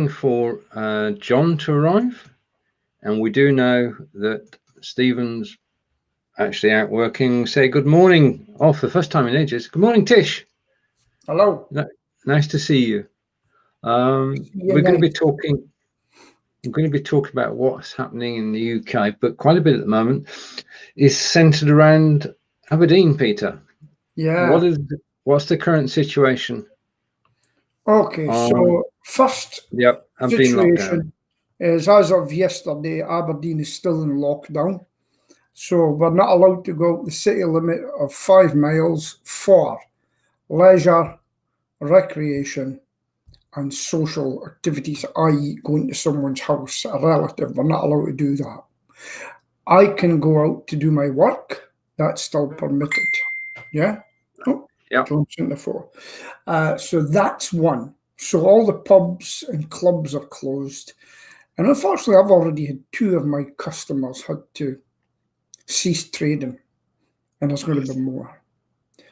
for John to arrive, and we do know that Stephen's actually out working. Say good morning. Oh, for the first time in ages. Good morning, Tish. Hello. Nice to see you. We're going to be talking. I'm going to be talking about what's happening in the UK, but quite a bit at the moment is centred around Aberdeen, Peter. Yeah. What's the current situation? Okay, so first Aberdeen situation is, as of yesterday, Aberdeen is still in lockdown. So we're not allowed to go out the city limit of 5 miles for leisure, recreation, and social activities, i.e. going to someone's house, a relative. We're not allowed to do that. I can go out to do my work. That's still permitted. Yeah? So that's one. So all the pubs and clubs are closed. And unfortunately, I've already had 2 of my customers had to cease trading. And there's going to be more.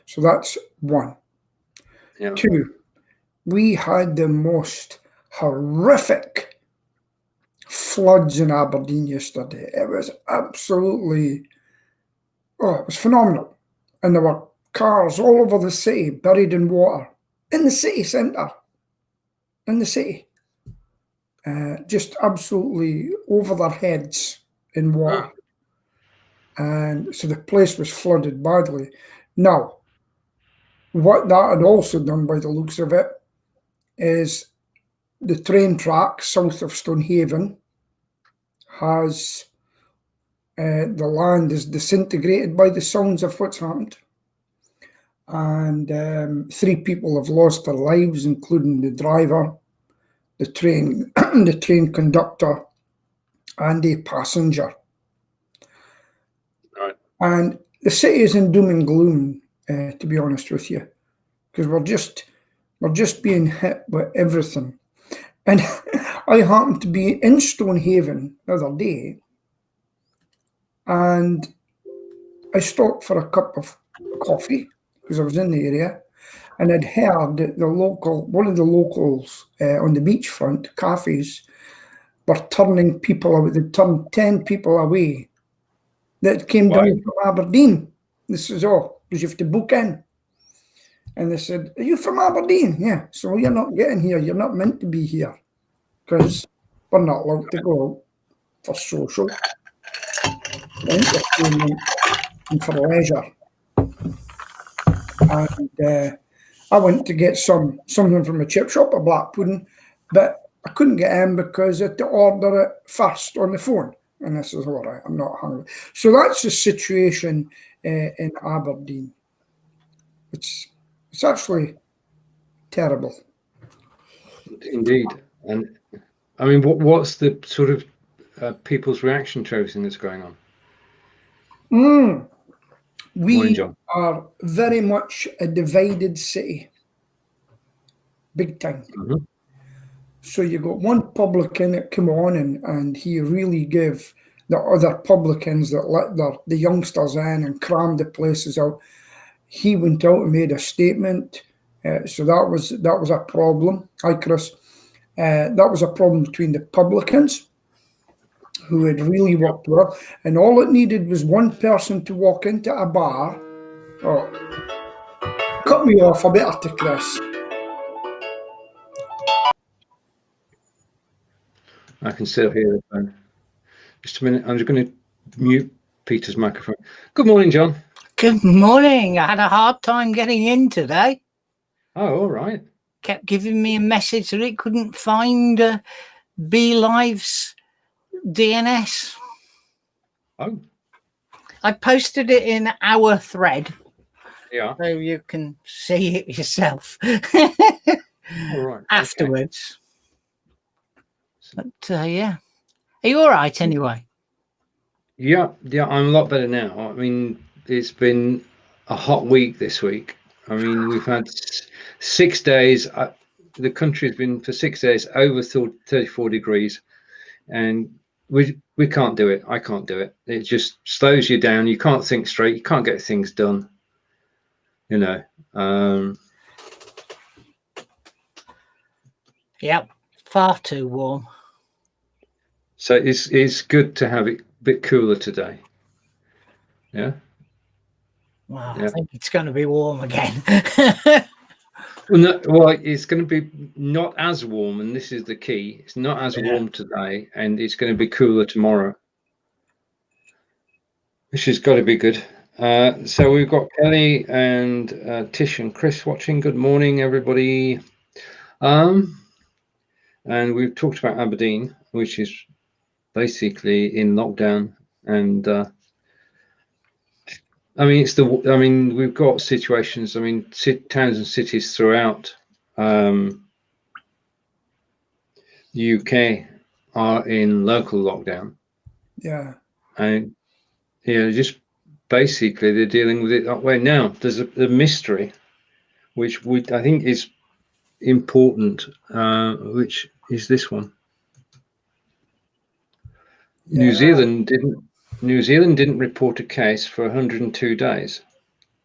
So that's one. 2, we had the most horrific floods in Aberdeen yesterday. It was absolutely, it was phenomenal. And there were cars all over the city buried in water, in the city centre, in the city. Just absolutely over their heads in water. And so the place was flooded badly. Now, what that had also done by the looks of it is the train track south of Stonehaven has, the land is disintegrated by the sounds of what's happened. And 3 people have lost their lives, including the driver, the train conductor, and a passenger. Right. And the city is in doom and gloom, to be honest with you, because we're just being hit with everything. And I happened to be in Stonehaven the other day, and I stopped for a cup of coffee because I was in the area, and I'd heard that one of the locals on the beachfront cafes were turning people away. They'd turned 10 people away that came down from Aberdeen. This is all because you have to book in. And they said, "Are you from Aberdeen?" "Yeah." "So you're not getting here. You're not meant to be here because we're not allowed to go out for social, entertainment, and for leisure." And I went to get something from a chip shop, a black pudding, but I couldn't get in because I had to order it first on the phone. And I said, "All right, I'm not hungry." So that's the situation in Aberdeen. It's actually terrible. Indeed. And I mean, what's the sort of people's reaction to everything that's going on? We are very much a divided city. Big time. So you got one publican that came on and he really gave the other publicans that let the youngsters in and crammed the places out. He went out and made a statement. So that was a problem. Hi, Chris. That was a problem between the publicans, who had really worked well, and all it needed was one person to walk into a bar. Oh, cut me off a bit, to Chris. I can still hear the phone. Just a minute. I'm just going to mute Peter's microphone. Good morning, John. Good morning. I had a hard time getting in today. Oh, all right. Kept giving me a message that it couldn't find BeLive's DNS. Oh. I posted it in our thread. Yeah. So you can see it yourself. All right. Afterwards. Okay. But yeah. Are you all right anyway? Yeah, I'm a lot better now. I mean, it's been a hot week this week. I mean, we've had 6 days. The country has been for 6 days over 34 degrees, and we can't do it. I can't do it. It just slows you down. You can't think straight. You can't get things done. You know. Yep. far too warm. So it's good to have it a bit cooler today. Yeah. Well, Yeah. I think it's going to be warm again. Well, it's going to be not as warm, and this is the key. It's not as warm today, and it's going to be cooler tomorrow, which has got to be good. So we've got Kelly and Tish and Chris watching. Good morning, everybody. And we've talked about Aberdeen, which is basically in lockdown, and I mean, we've got situations. I mean, towns and cities throughout the UK are in local lockdown. Yeah. And just basically they're dealing with it that way now. There's a mystery, which I think is important, which is this one. Yeah. New Zealand didn't report a case for 102 days.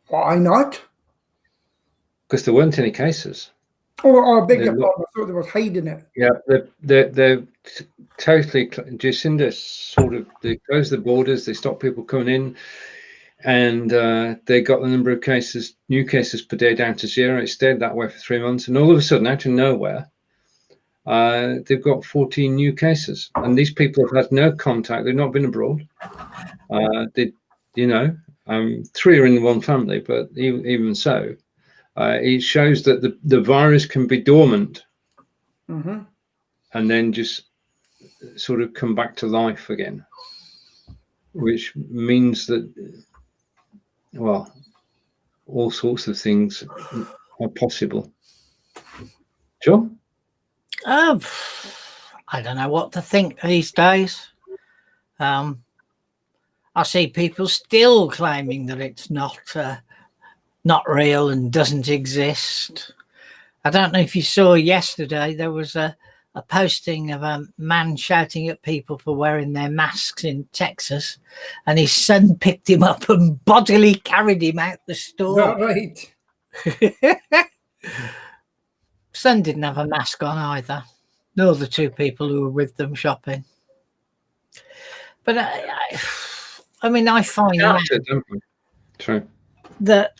Why not? Because there weren't any cases. Oh, I beg your pardon. I thought they were hiding it. Yeah, they're totally. Jacinda they closed the borders. They stopped people coming in, and they got the number of new cases per day down to 0. It stayed that way for 3 months, and all of a sudden, out of nowhere, they've got 14 new cases, and these people have had no contact. They've not been abroad. 3 are in one family, but even so. It shows that the virus can be dormant and then just sort of come back to life again, which means that, well, all sorts of things are possible. Sure. I don't know what to think these days. I see people still claiming that it's not real and doesn't exist. I don't know if you saw yesterday, there was a posting of a man shouting at people for wearing their masks in Texas, and his son picked him up and bodily carried him out the store. Is that right? Son didn't have a mask on either, nor the 2 people who were with them shopping. But I mean, I find True. that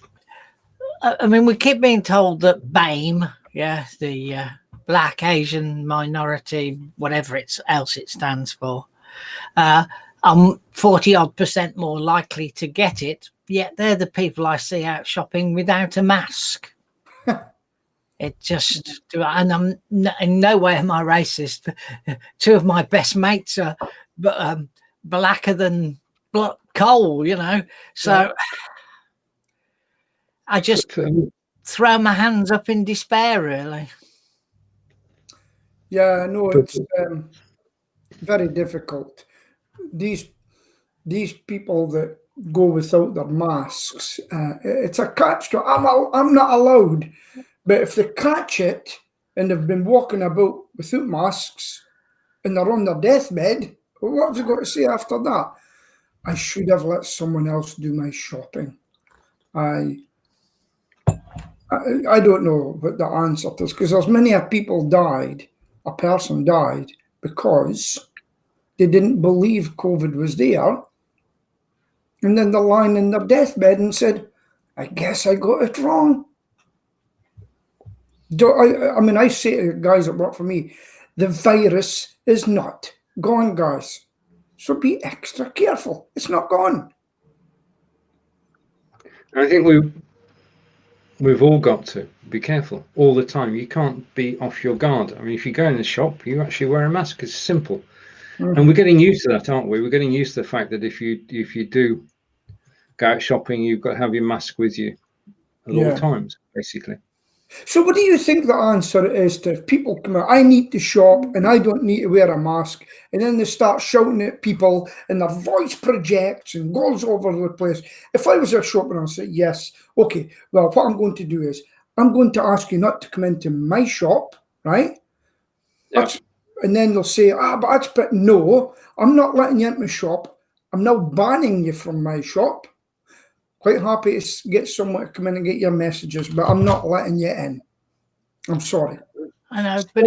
I mean, we keep being told that BAME, the Black Asian Minority, whatever else it stands for, I'm 40-odd% more likely to get it. Yet they're the people I see out shopping without a mask. It just, and I'm in no way am I racist. 2 of my best mates are blacker than coal, So. Yeah. I just throw my hands up in despair, really. Yeah, no, it's very difficult. These people that go without their masks, it's a catch. I'm not allowed, but if they catch it and they've been walking about without masks and they're on their deathbed, what have they got to say after that? I should have let someone else do my shopping. I don't know what the answer is, because there's many people died, a person died because they didn't believe COVID was there. And then they're lying in their deathbed and said, I guess I got it wrong. I mean, I say to guys that work for me, the virus is not gone, guys. So be extra careful. It's not gone. I think we've all got to be careful all the time. You can't be off your guard. I mean, if you go in the shop, you actually wear a mask. It's simple. And we're getting used to that, aren't we? We're getting used to the fact that if you do go out shopping, you've got to have your mask with you at all times, basically. So what do you think the answer is to if people come out, I need to shop and I don't need to wear a mask, and then they start shouting at people and their voice projects and goes over the place? If I was a shopper, I'd say, yes, okay, well, what I'm going to do is I'm going to ask you not to come into my shop, right? Yeah. And then they'll say, but no, I'm not letting you into my shop. I'm now banning you from my shop. Quite happy to get someone to come in and get your messages, but I'm not letting you in. I'm sorry. I know, but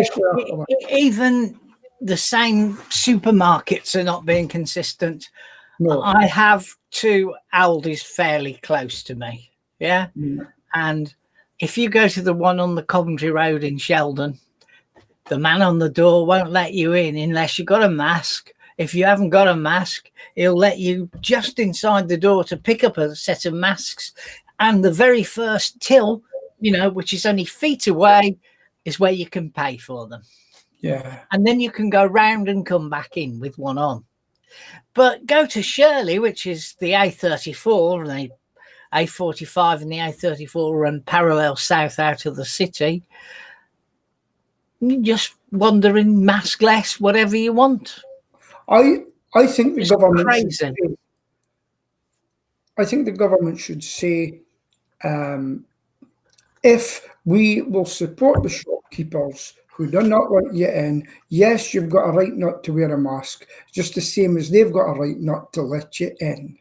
even the same supermarkets are not being consistent. No. I have 2 Aldi's fairly close to me, yeah? And if you go to the one on the Coventry Road in Sheldon, the man on the door won't let you in unless you've got a mask. If you haven't got a mask, he'll let you just inside the door to pick up a set of masks. And the very first till, which is only feet away, is where you can pay for them. Yeah. And then you can go round and come back in with one on. But go to Shirley, which is the A34, and the A45 and the A34 run parallel south out of the city. You just wander in maskless, whatever you want. I think the government crazy. Should say, I think the government should say, if we will support the shopkeepers who do not let you in, yes, you've got a right not to wear a mask, just the same as they've got a right not to let you in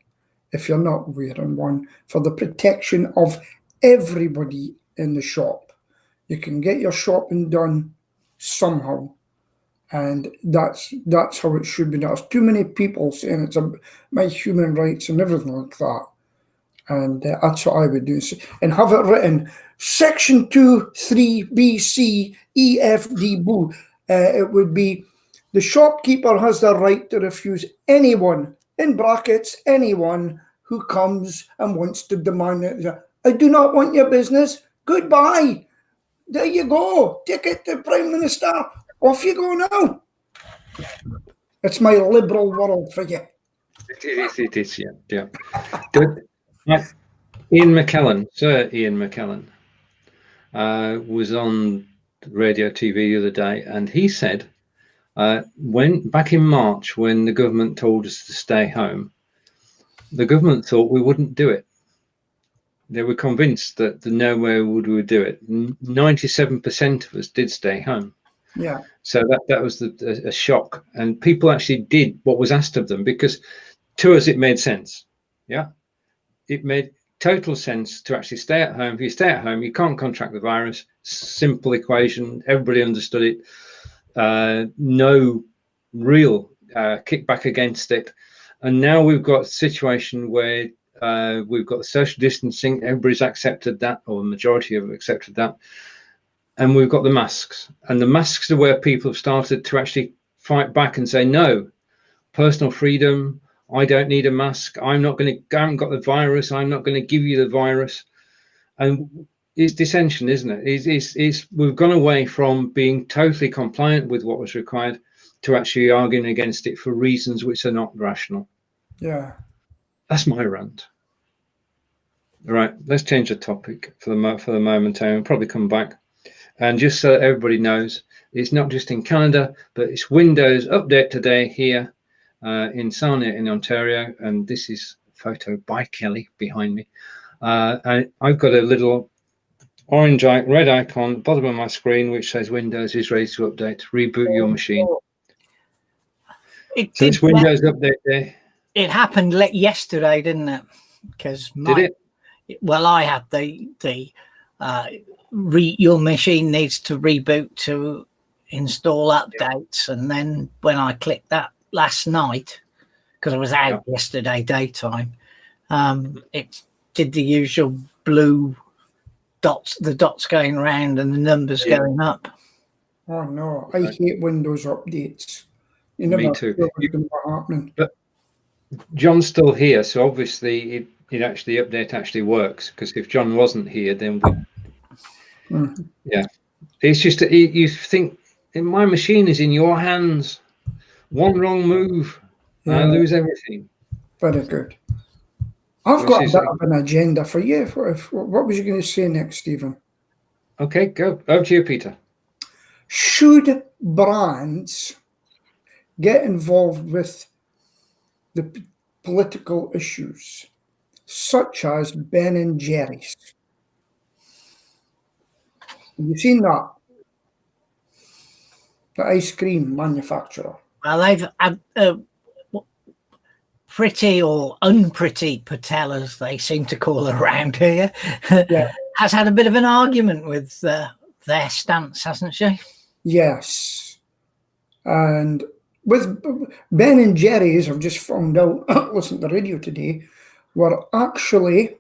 if you're not wearing one, for the protection of everybody in the shop. You can get your shopping done somehow, and that's how it should be. There's too many people saying it's my human rights and everything like that, and that's what I would do, and have it written Section 2, 3, B, C, E, F, D, boo. It would be, the shopkeeper has the right to refuse anyone, in brackets, anyone who comes and wants to demand it. I do not want your business. Goodbye. There you go. Take it to Prime Minister. Off you go now. It's my liberal world for you. It is, yeah. Good. Ian McKellen, Sir Ian McKellen, was on radio TV the other day, and he said, when back in March, when the government told us to stay home, the government thought we wouldn't do it. They were convinced that nowhere would we do it. 97% of us did stay home. Yeah. So that was a shock, and people actually did what was asked of them, because to us it made sense. Yeah, it made total sense to actually stay at home. If you stay at home, you can't contract the virus. Simple equation. Everybody understood it. No real kickback against it. And now we've got a situation where we've got social distancing. Everybody's accepted that, or the majority have accepted that. And we've got the masks. And the masks are where people have started to actually fight back and say, no, personal freedom. I don't need a mask. I haven't got the virus. I'm not going to give you the virus. And it's dissension, isn't it? We've gone away from being totally compliant with what was required to actually arguing against it for reasons which are not rational. Yeah. That's my rant. All right, let's change the topic for the moment. I'll probably come back. And just so that everybody knows, it's not just in Canada, but it's Windows update today here in Sarnia in Ontario. And this is a photo by Kelly behind me. And I've got a little red icon at the bottom of my screen which says Windows is ready to update. Reboot your machine. So it's Windows update day. It happened yesterday, didn't it? Because did it? Well, I had your machine needs to reboot to install updates, and then when I clicked that last night, because I was out yesterday daytime, it did the usual blue dots, the dots going around and the numbers going up. Oh no, I hate Windows updates. You never Me too. know what's going to be happening. But John's still here, so obviously the update actually works, because if John wasn't here, then it's just that you think my machine is in your hands. One wrong move, I lose everything. Very good. I've got a bit of an agenda for you. What was you going to say next, Stephen? Okay, go. Over to you, Peter. Should brands get involved with the political issues, such as Ben and Jerry's? Have you seen that? The ice cream manufacturer. Well, they've had pretty or unpretty Patel, as they seem to call it around here, has had a bit of an argument with their stance, hasn't she? Yes. And with Ben and Jerry's, I've just found out, listen to the radio today, were actually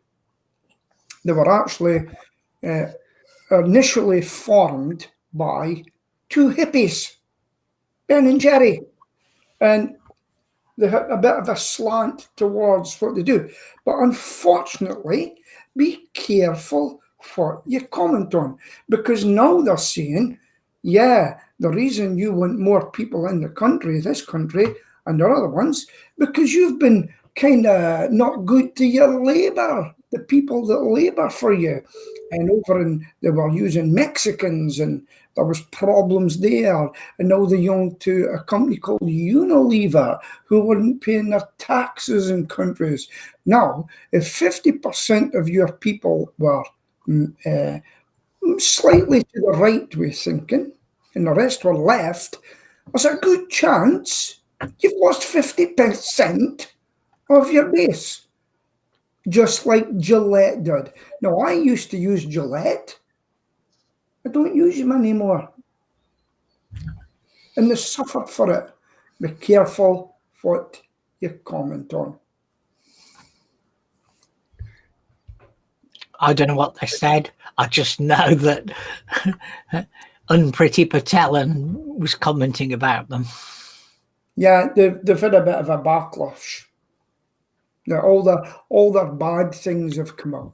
initially formed by two hippies, Ben and Jerry. And they had a bit of a slant towards what they do. But unfortunately, be careful what you comment on, because now they're saying, yeah, the reason you want more people in the country, this country, and the other ones, because you've been kind of not good to your Labour, the people that labour for you. And they were using Mexicans, and there was problems there. And now they're going to a company called Unilever, who weren't paying their taxes in countries. Now, if 50% of your people were slightly to the right way thinking, and the rest were left, there's a good chance you've lost 50% of your base. Just like Gillette did. Now, I used to use Gillette. I don't use them anymore. And they suffered for it. Be careful what you comment on. I don't know what they said. I just know that Unpretty Patelan was commenting about them. Yeah, they've had a bit of a backlash. All their bad things have come out.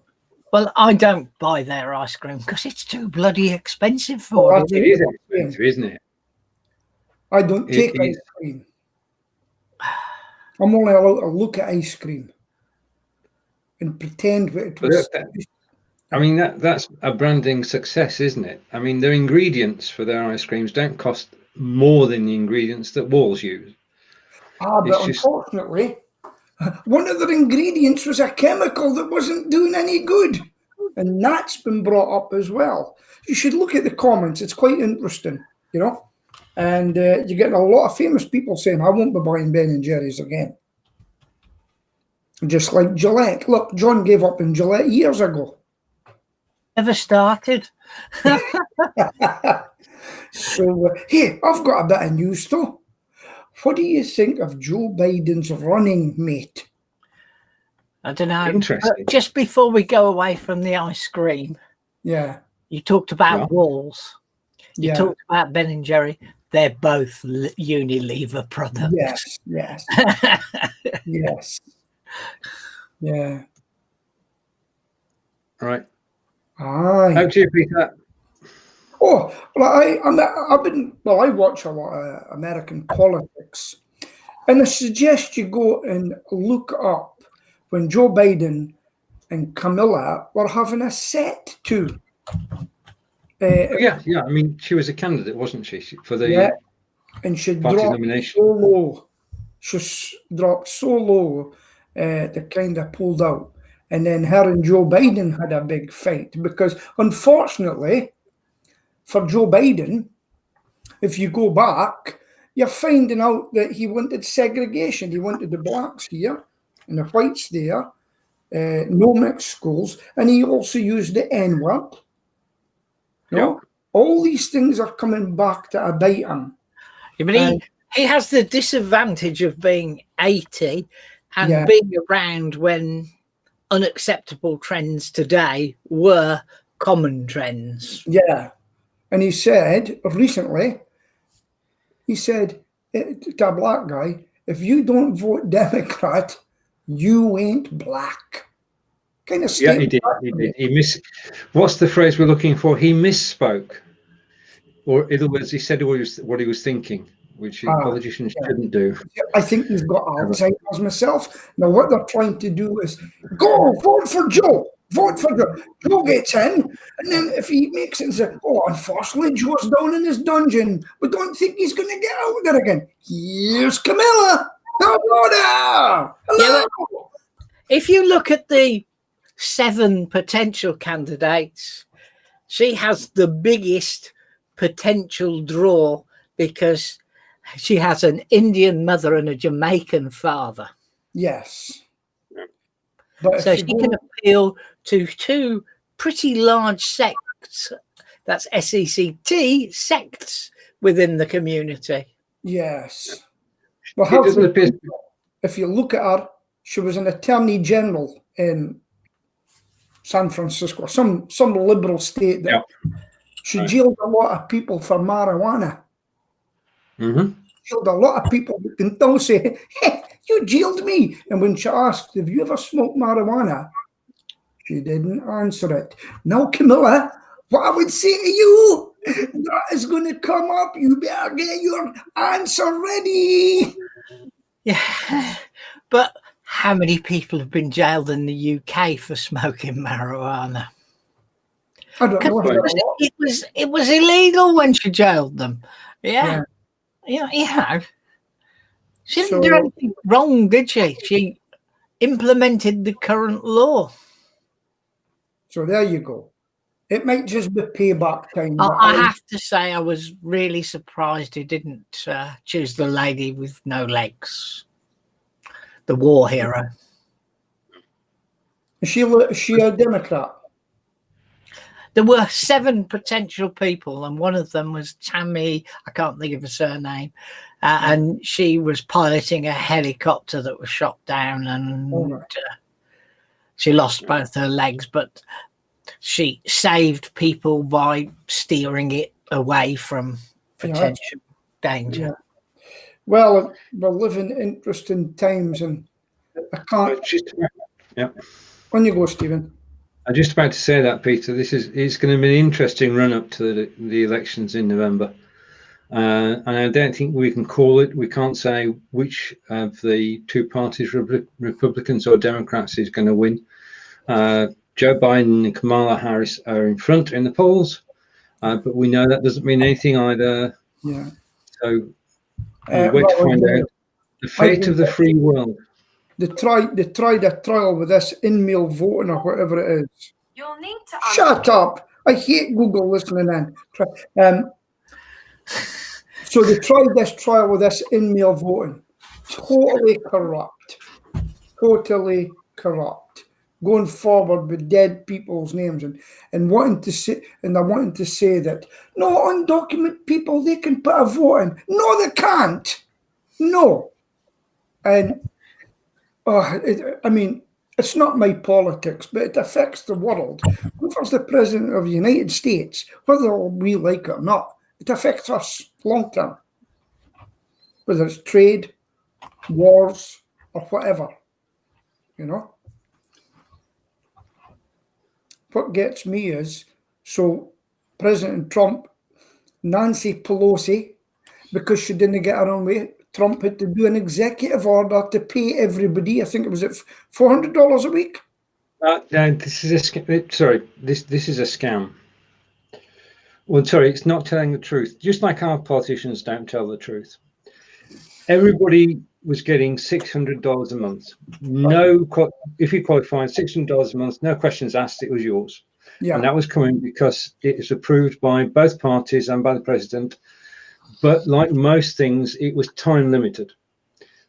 Well, I don't buy their ice cream because it's too bloody expensive for it. It is expensive, isn't it? I don't take ice cream. I'm only allowed to look at ice cream and pretend that it was. I mean, that's a branding success, isn't it? I mean, their ingredients for their ice creams don't cost more than the ingredients that Walls use. But unfortunately, one of their ingredients was a chemical that wasn't doing any good. And that's been brought up as well. You should look at the comments. It's quite interesting, you know. And you're getting a lot of famous people saying, I won't be buying Ben & Jerry's again. Just like Gillette. Look, John gave up in Gillette years ago. Never started. So, hey, I've got a bit of news though. What do you think of Joe Biden's running mate? I don't know. Interesting. Just before we go away from the ice cream, Yeah. you talked about Walls. You Yeah. talked about Ben & Jerry. They're both Unilever products. Yes. Yes. Yeah. Right. Aye. How do you beat that? Oh, well, I watch a lot of American politics, and I suggest you go and look up when Joe Biden and Kamala were having a set to. Yeah. I mean, she was a candidate, wasn't she, for the and she party dropped nomination? so low. She dropped so low, they kind of pulled out. And then her and Joe Biden had a big fight because, unfortunately, for Joe Biden, if you go back, you're finding out that he wanted segregation. He wanted the blacks here and the whites there, no mixed schools, and he also used the N-word. No, all these things are coming back to bite him. Yeah, but he has the disadvantage of being 80 and being around when unacceptable trends today were common trends. Yeah. And he said recently, to a black guy, if you don't vote Democrat, you ain't black. Kind of he did. What's the phrase we're looking for? He misspoke. Or in other words, he said what he was thinking, which politicians shouldn't do. I think he's got Alzheimer's myself. Now what they're trying to do is go vote for Joe. Vote for Joe. Joe gets in, and then if he makes it and says, unfortunately, Joe's down in his dungeon. We don't think he's going to get out there again. Here's Kamala. Hello. Yeah, if you look at the 7 potential candidates, she has the biggest potential draw because she has an Indian mother and a Jamaican father. Yes. But so she can appeal to 2 pretty large sects That's SECT, sects within the community. Yes. Well, It doesn't appear. if you look at her, she was an attorney general in San Francisco, some liberal state that she jailed a lot of people for marijuana. Mm-hmm. Jailed a lot of people that can still say, hey, you jailed me. And when she asked, have you ever smoked marijuana? She didn't answer it. Now, Camilla, what I would say to you, that is going to come up. You better get your answer ready. Yeah. But how many people have been jailed in the UK for smoking marijuana? I don't know. It was illegal when she jailed them. Yeah. You know. She didn't do anything wrong, did she? She implemented the current law. So there you go. It might just be payback time. I have to say I was really surprised he didn't choose the lady with no legs. The war hero. Is she a Democrat? There were 7 potential people, and one of them was Tammy. I can't think of her surname, and she was piloting a helicopter that was shot down, and she lost both her legs. But she saved people by steering it away from potential danger. Yeah. Well, we're living interesting times, and I can't. On you go, Stephen. I'm just about to say that, Peter. It's going to be an interesting run up to the elections in November, and I don't think we can call it. We can't say which of the two parties, Republicans or Democrats, is going to win. Joe Biden and Kamala Harris are in front in the polls, but we know that doesn't mean anything either. Yeah. So wait to find out the fate of the free world. They tried a trial with this in-mail voting or whatever it is. You'll need to shut up. I hate Google listening in. So they tried this trial with this in-mail voting. Totally corrupt. Totally corrupt. Going forward with dead people's names and wanting to say, and I wanted to say that no undocumented people, they can put a vote in. No, they can't. No. And I mean, it's not my politics, but it affects the world. If it's the president of the United States, whether we like it or not, it affects us long term. Whether it's trade, wars, or whatever, you know. What gets me is, so President Trump, Nancy Pelosi, because she didn't get her own way, Trump had to do an executive order to pay everybody. I think it was at $400 a week. This is this is a scam. Well, sorry, it's not telling the truth. Just like our politicians don't tell the truth. Everybody was getting $600 a month. No, if you qualified, $600 a month, no questions asked. It was yours. Yeah. And that was coming because it was approved by both parties and by the president. But like most things, it was time limited.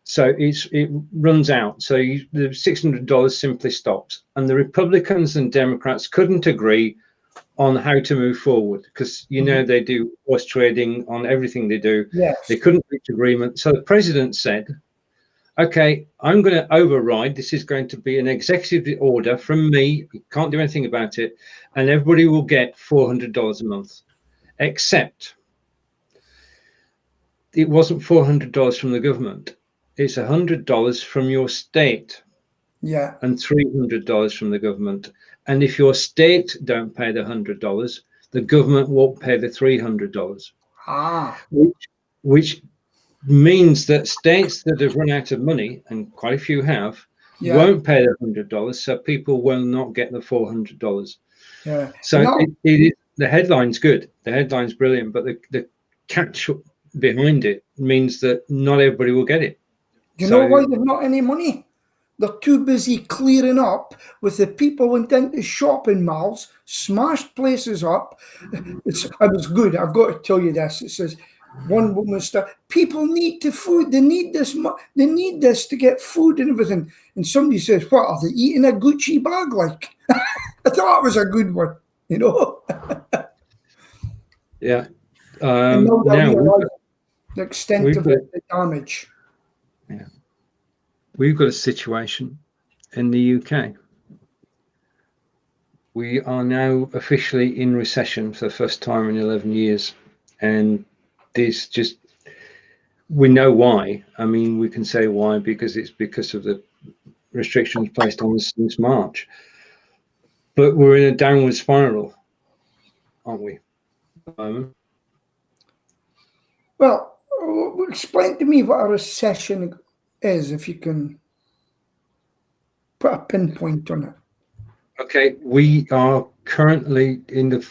So it runs out. So the $600 simply stops. And the Republicans and Democrats couldn't agree on how to move forward because, you know, they do horse trading on everything they do. Yes. They couldn't reach agreement. So the president said, okay, I'm going to override. This is going to be an executive order from me. You can't do anything about it. And everybody will get $400 a month, except it wasn't $400 from the government. It's $100 from your state. Yeah. And $300 from the government. And if your state don't pay the $100, the government won't pay the $300. Which means that states that have run out of money, and quite a few have, won't pay the $100. So people will not get the $400. Yeah. So it is, the headline's good. The headline's brilliant, but the catch behind it means that not everybody will get it. You know why there's not any money? They're too busy clearing up with the people went into shopping malls, smashed places up. It was good. I've got to tell you this. It says one woman said, people need the food. They need this. They need this to get food and everything. And somebody says, what, are they eating a Gucci bag? Like, I thought it was a good one, you know. Yeah. And now Now they realise the extent of the damage. Yeah. We've got a situation in the UK. We are now officially in recession for the first time in 11 years. And this just, we know why. I mean, we can say why because it's because of the restrictions placed on us since March. But we're in a downward spiral, aren't we? Well, explain to me what a recession is, if you can put a pinpoint on it. Okay, we are currently in the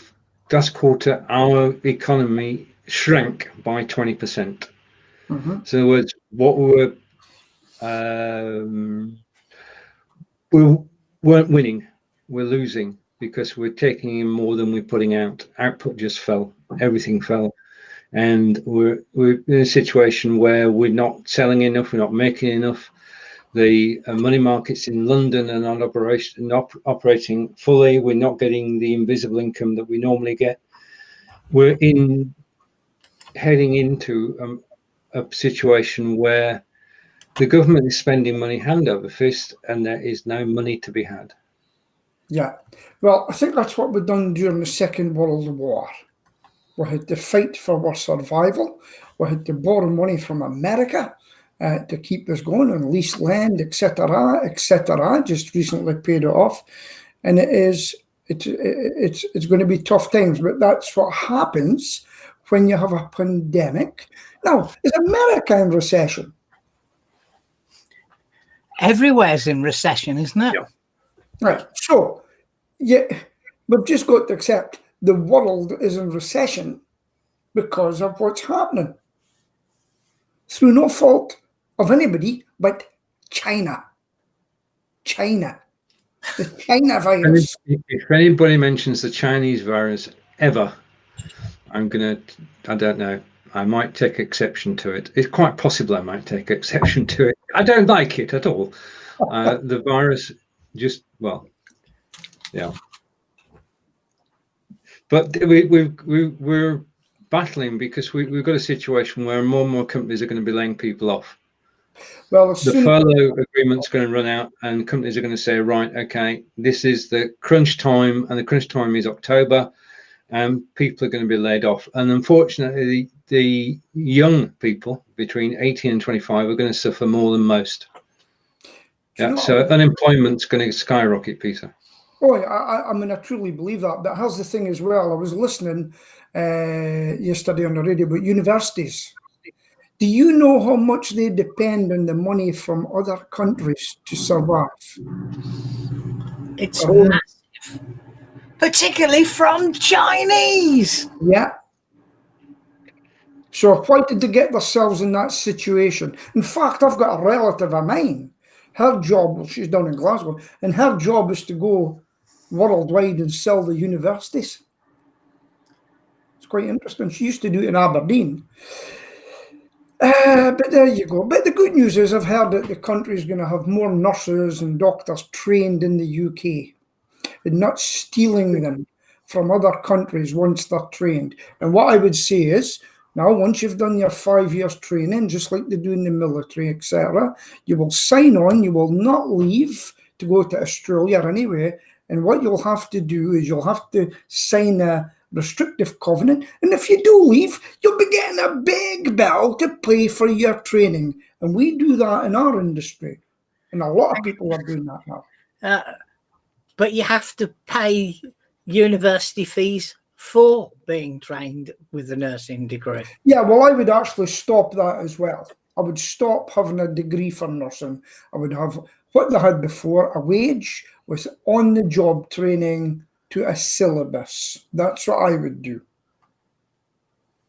last quarter, our economy shrank by 20%. So in other words, what we weren't winning, we're losing because we're taking in more than we're putting out. Output just fell, everything fell. And we're in a situation where we're not selling enough, we're not making enough. The money markets in London are not operating fully. We're not getting the invisible income that we normally get. We're heading into a situation where the government is spending money hand over fist, and there is no money to be had. Yeah, well, I think that's what we've done during the Second World War. We had to fight for our survival. We had to borrow money from America to keep us going, and lease land, etc., etc. Just recently paid it off, and it's going to be tough times. But that's what happens when you have a pandemic. Now, is America in recession? Everywhere's in recession, isn't it? Yeah. Right. So, yeah, we've just got to accept the world is in recession because of what's happening, through no fault of anybody but China. China. The China virus. If anybody mentions the Chinese virus ever, I don't know, I might take exception to it. It's quite possible I might take exception to it. I don't like it at all. The virus just, well, yeah. But we're battling because we've got a situation where more and more companies are going to be laying people off. Well, the furlough agreement's going to run out, and companies are going to say, right, okay, this is the crunch time, and the crunch time is October, and people are going to be laid off. And unfortunately, the young people between 18 and 25 are going to suffer more than most. Yeah, so unemployment's going to skyrocket, Peter. Oh, I mean, I truly believe that. But here's the thing as well. I was listening yesterday on the radio about universities. Do you know how much they depend on the money from other countries to survive? It's massive, particularly from Chinese. Yeah. So why did they get themselves in that situation? In fact, I've got a relative of mine. Her job, well, she's down in Glasgow, and her job is to go worldwide and sell the universities. It's quite interesting. She used to do it in Aberdeen. But there you go. But the good news is I've heard that the country is going to have more nurses and doctors trained in the UK and not stealing them from other countries once they're trained. And what I would say is, now, once you've done your 5 years training, just like they do in the military, etc., you will sign on, you will not leave to go to Australia anyway. And what you'll have to do is you'll have to sign a restrictive covenant. And if you do leave, you'll be getting a big bill to pay for your training. And we do that in our industry. And a lot of people are doing that now. But you have to pay university fees for being trained with a nursing degree. Yeah, well, I would actually stop that as well. I would stop having a degree for nursing. I would have what they had before, a wage with on-the-job training to a syllabus. That's what I would do.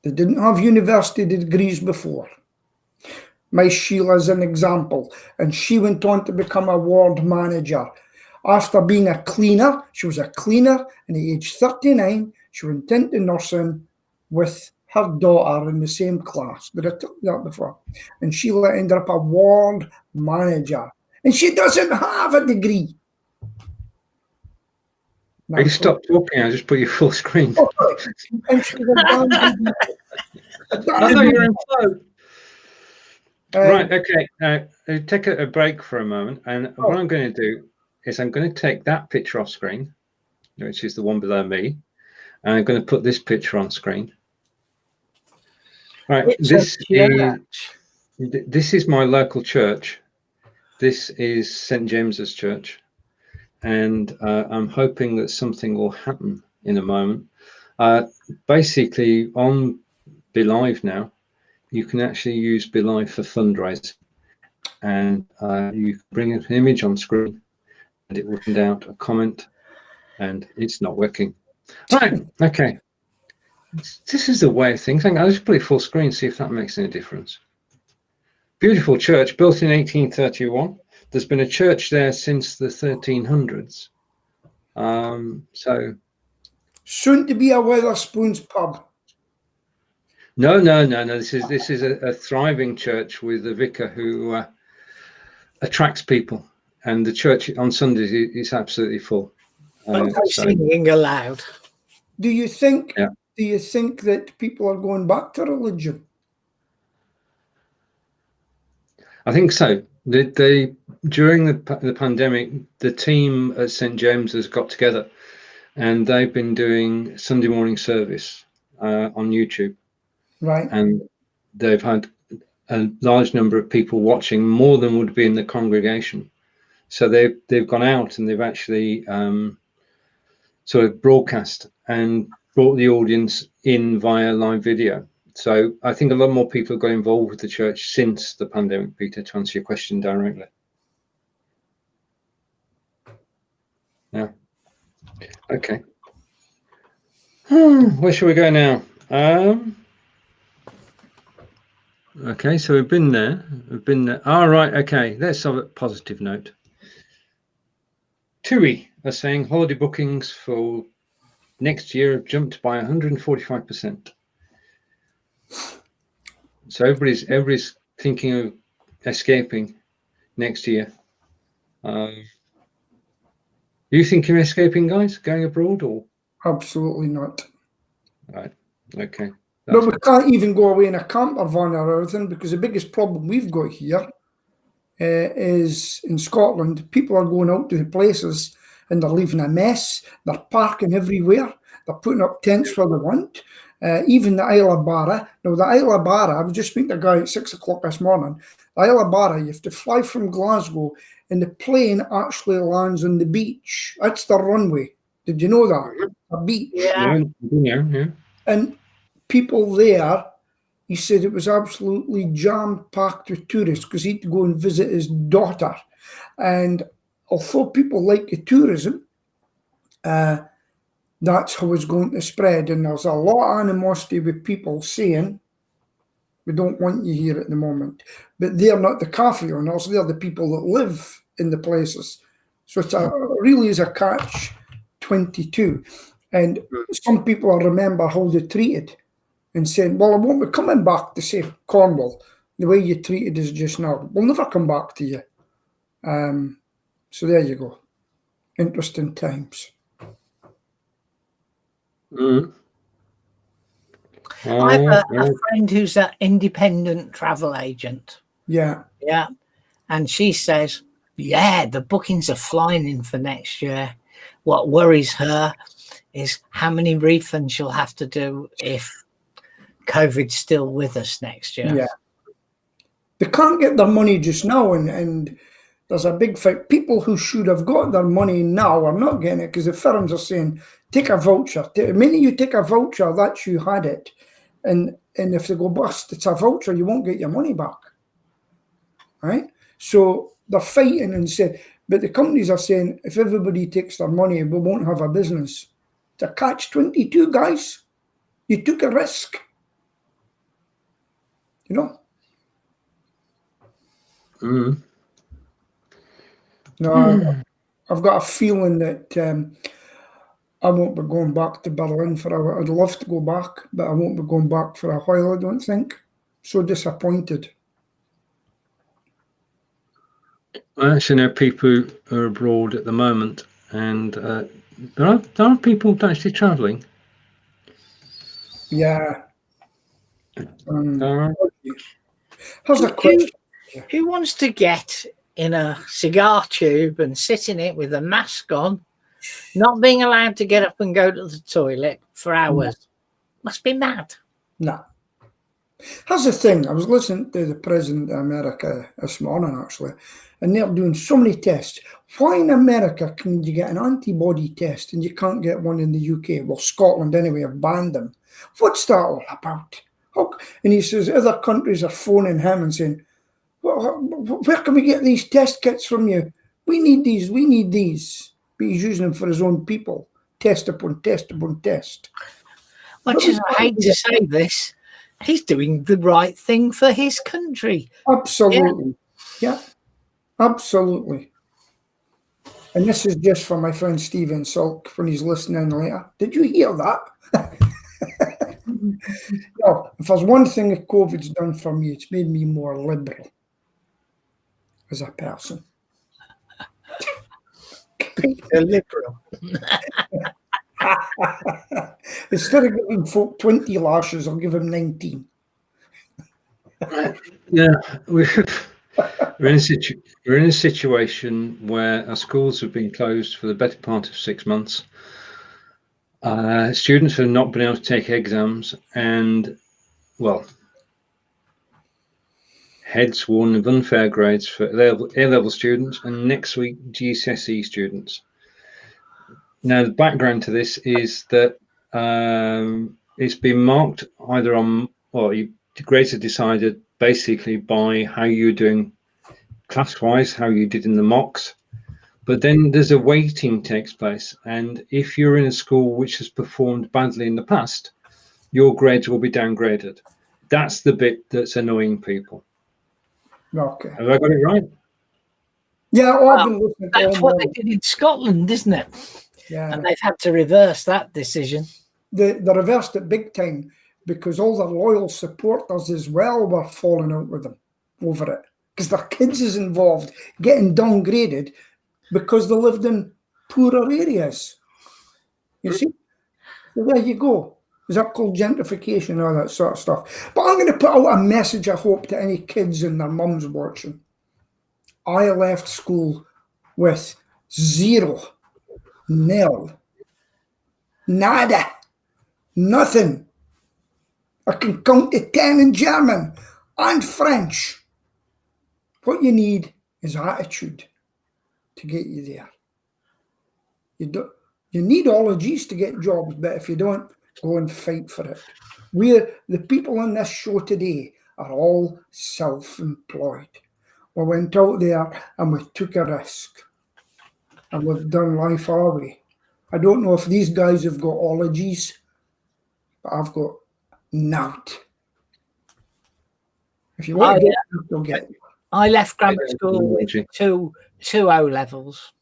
They didn't have university degrees before. My Sheila's an example, and she went on to become a ward manager. After being a cleaner, she was a cleaner, and at age 39, she went into nursing with her daughter in the same class. Did I tell you that before? And Sheila ended up a ward manager. And she doesn't have a degree. You stop talking. I just put you full screen. Oh, sorry. And she was I thought you were in flow. Right. um, Okay. Take a break for a moment, and what I'm going to do is I'm going to take that picture off screen, which is the one below me, and I'm going to put this picture on screen. Right. This is my local church. This is St. James's Church, and I'm hoping that something will happen in a moment. Basically, on BeLive now, you can actually use BeLive for fundraising, and you can bring an image on screen, and it will send out a comment, and it's not working. Right. Okay. This is the way of things. I'll just put it full screen, see if that makes any difference. Beautiful church, built in 1831. There's been a church there since the 1300s. So soon to be a Wetherspoons pub. No. This is a thriving church with a vicar who attracts people, and the church on Sundays is absolutely full. Singing aloud. Do you think? Yeah. Do you think that people are going back to religion? I think so. During the pandemic, the team at St. James has got together, and they've been doing Sunday morning service on YouTube. Right. And they've had a large number of people watching, more than would be in the congregation. So they've gone out and they've actually sort of broadcast and brought the audience in via live video. So I think a lot more people have got involved with the church since the pandemic, Peter, to answer your question directly. Yeah. Okay. Where shall we go now? Okay, so we've been there. All right, okay. Let's have a positive note. TUI are saying holiday bookings for next year have jumped by 145%. So everybody's thinking of escaping next year. You thinking of escaping, guys? Going abroad or? Absolutely not. Right. Okay. But we can't even go away in a camper van or anything, because the biggest problem we've got here is in Scotland. People are going out to the places and they're leaving a mess. They're parking everywhere. They're putting up tents where they want. Even the Isle of Barra. Now, the Isle of Barra, I was just speaking to a guy at 6 o'clock this morning. The Isle of Barra, you have to fly from Glasgow and the plane actually lands on the beach. That's the runway. Did you know that? A beach. Yeah. And people there, he said it was absolutely jam-packed with tourists because he had to go and visit his daughter. And although people like the tourism, that's how it's going to spread. And there's a lot of animosity with people saying, we don't want you here at the moment. But they're not the cafe owners, they're the people that live in the places. So it's really is a catch-22. And some people remember how they treated and saying, well, I won't be coming back to, say, Cornwall. The way you treated us just now, we'll never come back to you. So there you go. Interesting times. I have a friend who's an independent travel agent. Yeah. Yeah. And she says, yeah, the bookings are flying in for next year. What worries her is how many refunds she'll have to do if COVID's still with us next year. Yeah. They can't get their money just now, and there's a big fight. People who should have got their money now are not getting it because the firms are saying, take a voucher. The minute you take a voucher, that's you had it. And if they go bust, it's a voucher, you won't get your money back. Right? So they're fighting and say, but the companies are saying, if everybody takes their money, we won't have a business. It's a catch-22, guys. You took a risk. You know? No, I've got a feeling that I won't be going back to Berlin for a while. I'd love to go back, but I won't be going back for a while, I don't think. So disappointed. I actually know people who are abroad at the moment, and there are people actually travelling. Yeah. Uh, Here's a question. Who wants to get in a cigar tube and sit in it with a mask on, not being allowed to get up and go to the toilet for hours? Must be mad. No. Here's the thing. I was listening to the President of America this morning, actually, and they're doing so many tests. Why in America can you get an antibody test and you can't get one in the UK? Well, Scotland, anyway, have banned them. What's that all about? And he says other countries are phoning him and saying, where can we get these test kits from you? We need these. But he's using them for his own people. Test upon test upon test. Much as I hate to say this, he's doing the right thing for his country. Absolutely. Yeah, absolutely. And this is just for my friend Stephen Sulk when he's listening later. Did you hear that? No, if there's one thing that COVID's done for me, it's made me more liberal as a person. A liberal. Instead of giving folk 20 lashes, I'll give him 19. Yeah, we're in a situation where our schools have been closed for the better part of 6 months. Students have not been able to take exams, and well, heads warn of unfair grades for A-level students, and next week GCSE students. Now, the background to this is that it's been marked either on, or grades are decided basically by how you're doing class-wise, how you did in the mocks. But then there's a weighting takes place, and if you're in a school which has performed badly in the past, your grades will be downgraded. That's the bit that's annoying people. Okay. Have I got it right? Yeah, I've been listening to That's what they did in Scotland, isn't it? Yeah. And they've had to reverse that decision. They reversed it big time because all their loyal supporters as well were falling out with them over it. Because their kids is involved getting downgraded because they lived in poorer areas. You see? So there you go. Is that called gentrification, all that sort of stuff? But I'm going to put out a message, I hope, to any kids and their mums watching. I left school with 0, nil, nada, nothing. I can count to 10 in German and French. What you need is attitude to get you there. You need ologies to get jobs, but if you don't, go and fight for it. The people on this show today are all self-employed. We went out there and we took a risk. And we've done life our way. I don't know if these guys have got ologies, but I've got nout. If you want to get it, you'll get it. I left grammar school with two O-levels,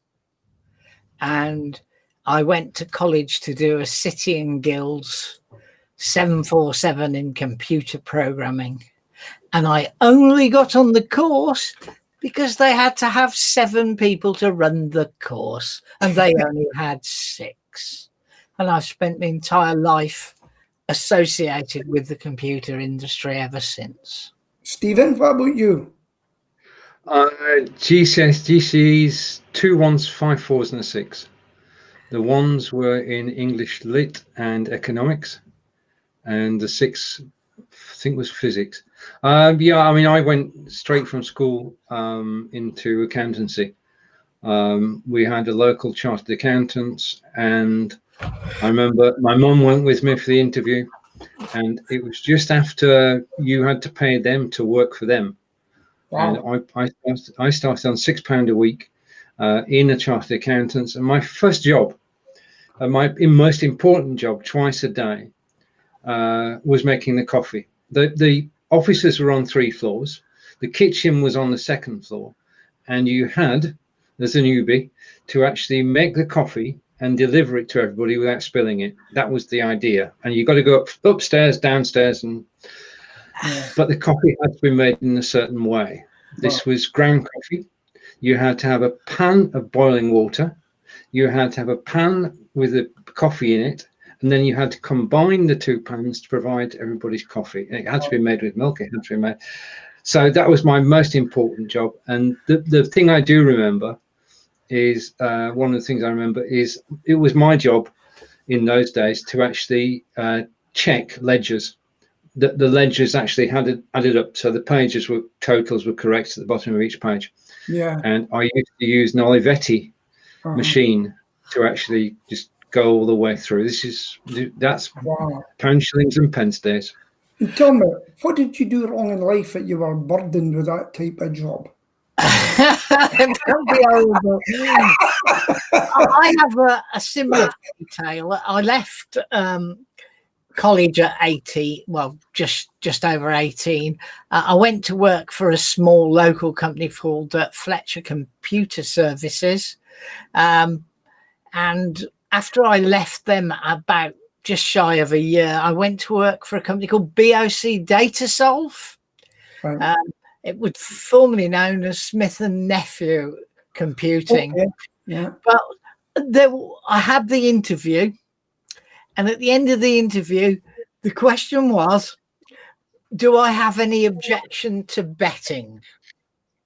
and I went to college to do a City and Guilds 747 in computer programming, and I only got on the course because they had to have 7 people to run the course, and they only had 6. And I've spent my entire life associated with the computer industry ever since. Stephen, what about you? GCSEs, 2 1s, 5 4s, and a 6. The 1s were in English Lit and Economics, and the 6, I think, was Physics. Yeah, I mean, I went straight from school into accountancy. We had a local chartered accountants, and I remember my mum went with me for the interview, and it was just after you had to pay them to work for them. Wow. And I started on £6 a week in a chartered accountants, and my first job, my most important job, twice a day, was making the coffee. The offices were on 3 floors. The kitchen was on the 2nd floor, and you had, as a newbie, to actually make the coffee and deliver it to everybody without spilling it. That was the idea. And you got to go upstairs, downstairs, and but the coffee had to be made in a certain way. This was ground coffee. You had to have a pan of boiling water. You had to have a pan with a coffee in it, and then you had to combine the two pans to provide everybody's coffee. And it had to be made with milk. It had to be made. So that was my most important job. And the thing I do remember is one of the things I remember is it was my job in those days to actually check ledgers. The ledgers actually added up, so the totals were correct at the bottom of each page. Yeah. And I used to use an Olivetti machine to actually just go all the way through. That's Wow. pound, shillings, and pence days. And tell me, what did you do wrong in life that you were burdened with that type of job? Don't be horrible. I have a similar tale. I left college at 18, well, just over 18. I went to work for a small local company called Fletcher Computer Services. And after I left them about just shy of a year, I went to work for a company called BOC Datasolve. Right. It was formerly known as Smith and Nephew Computing. Okay. Yeah. But I had the interview, and at the end of the interview, the question was, do I have any objection to betting?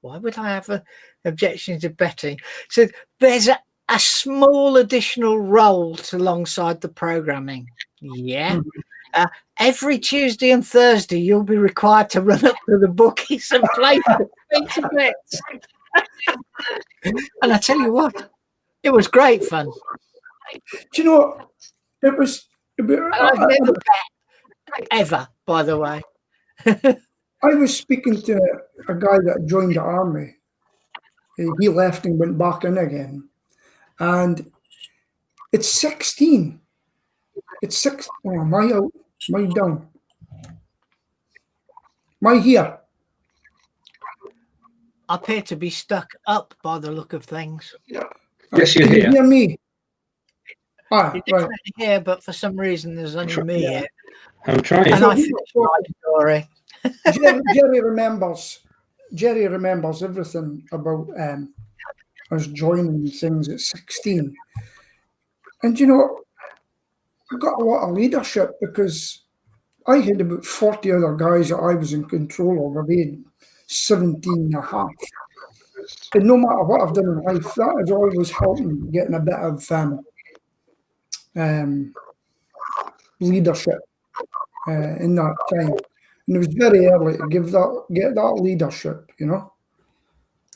Why would I have an objection to betting? So there's a small additional role alongside the programming. Yeah. Every Tuesday and Thursday, you'll be required to run up to the bookies and play the bets. And I tell you what, it was great fun. Do you know, it was... I've never bet, ever, by the way. I was speaking to a guy that joined the army. He left and went back in again. And it's 16. It's 6. Oh, am I out? Am I down? Am I here? I appear to be stuck up by the look of things. Yes, you're Can here. you hear me? Ah, You're right. here, but for some reason there's only me here. I'm trying. And I finished my story. Jerry remembers everything about us joining things at 16. And you know, I got a lot of leadership because I had about 40 other guys that I was in control of. I had 17 and a half. And no matter what I've done in life, that has always helped me getting a bit of leadership in that time. And it was very early to get that leadership, you know.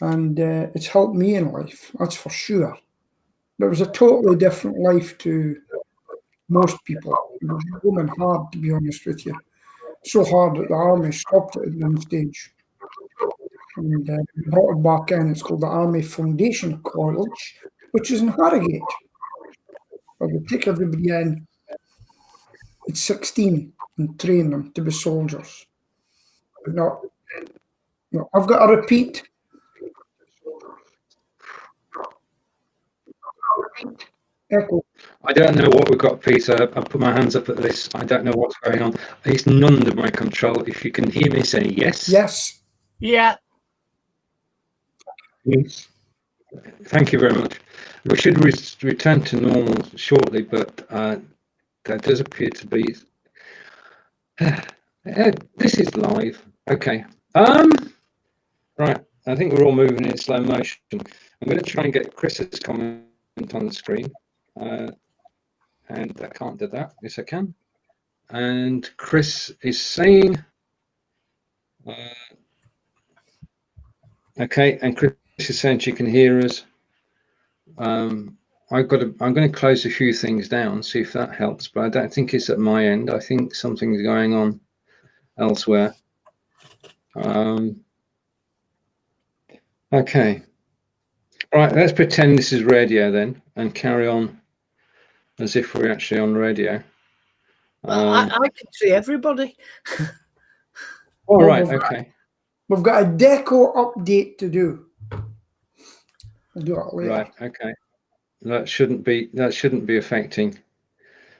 And it's helped me in life, that's for sure. But it was a totally different life to most people. It was going hard, to be honest with you. So hard that the army stopped it at one stage. And brought it back in. It's called the Army Foundation College, which is in Harrogate. But we take everybody in at 16 and train them to be soldiers. But no, I've got to repeat. Echo. I don't know what we've got, Peter. I put my hands up at this. I don't know what's going on. It's none under my control. If you can hear me, say yes. Yes. Yeah. Yes. Thank you very much. We should return to normal shortly, but that does appear to be. This is live. Okay. Right. I think we're all moving in slow motion. I'm going to try and get Chris's comment on the screen. And I can't do that. Yes, I can. And Chris is saying, okay, and Chris is saying she can hear us. I'm going to close a few things down, see if that helps, but I don't think it's at my end. I think something's going on elsewhere. Okay. All right, let's pretend this is radio then and carry on as if we're actually on radio. I can see everybody. All right, okay. We've got a deco update to do. We'll do it later. Right, okay. That shouldn't be affecting